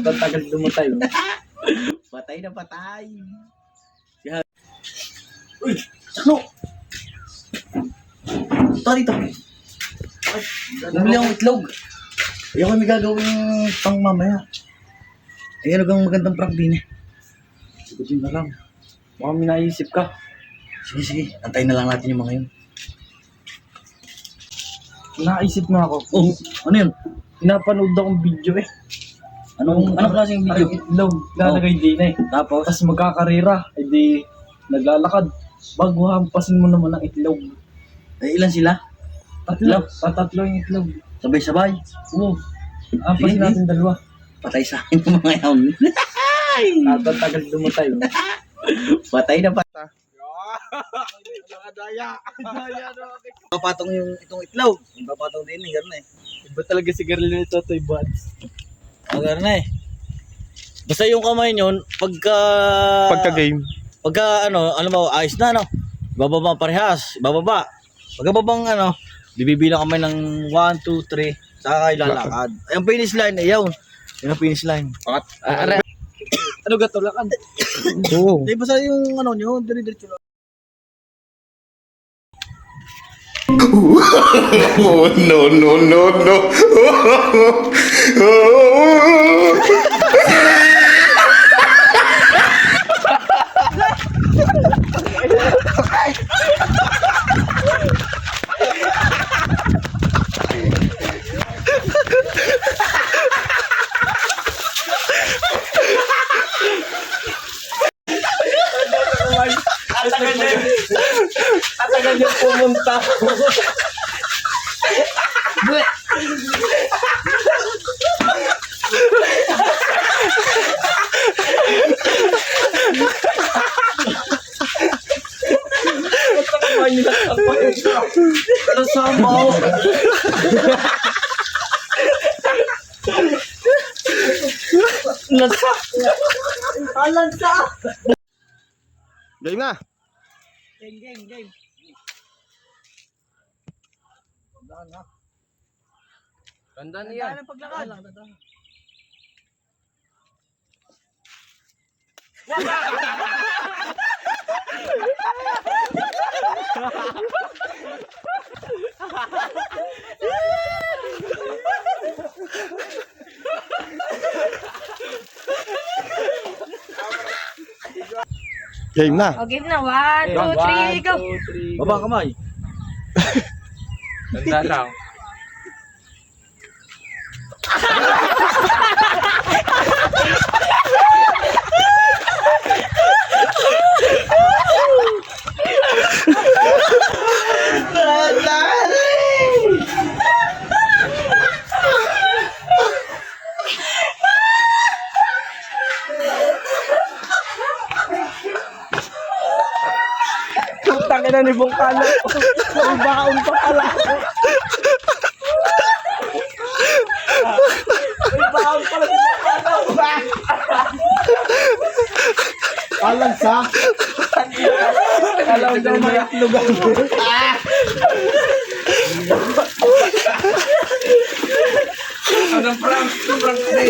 Natatagal lumatay. Patay na patay. Uy! Ano? Ito dito. Bumili akong itlog. Ayoko may gagawin pang mamaya. Ay ano kang magandang prank din eh. Sigutin na lang. Mukhang may naisip ka. Sige sige, antayin na lang natin yung mga yun. Naisip na ako. Oh, ano yun? Pinapanood akong video eh. Anong klaseng video? Ang itlog, lalagay din eh. Tapos, Tapos magkakarera, edi naglalakad. Bago hampasin mo naman ang itlog. ay ilan sila? Tatlo yung itlog. Sabay-sabay. Oo. Hampasin Sige, natin dalawa. Patay sa akin yung mga yun. Natatagal lumatay. Patay na patay. Daya. Papatong yung itong itlog. Yung papatong din eh, gano'n eh. Iba talaga si Garlin nito, Toy Buds. Gano'n eh. Basta yung kamay nyo, Pagka-game. pagka alam mo, ayos na bababa parehas, bababa. Pagkababang bibibilang kamay ng 1, 2, 3, saka kayo lalakad. Ay, ang finish line, ayaw. Yung finish line. Ano gatulakan? Oo. Di basta yung nyo, dire-diretso lang. Oh, no, no, no, no. Atagal yung pumunta. Ano sabaw? Lansa. Lansa. Game na. Game. Tanda na yan. Paglakad. Game na. O, game na. 1, 2, 3, go! Baba ang kamay. Tanda lang. Putang ina ni Bongkalo. May baon pa pala. May baon pala si Bongkalo. Alam sa? Alam daw may itlogan. Anong prank? Prank din.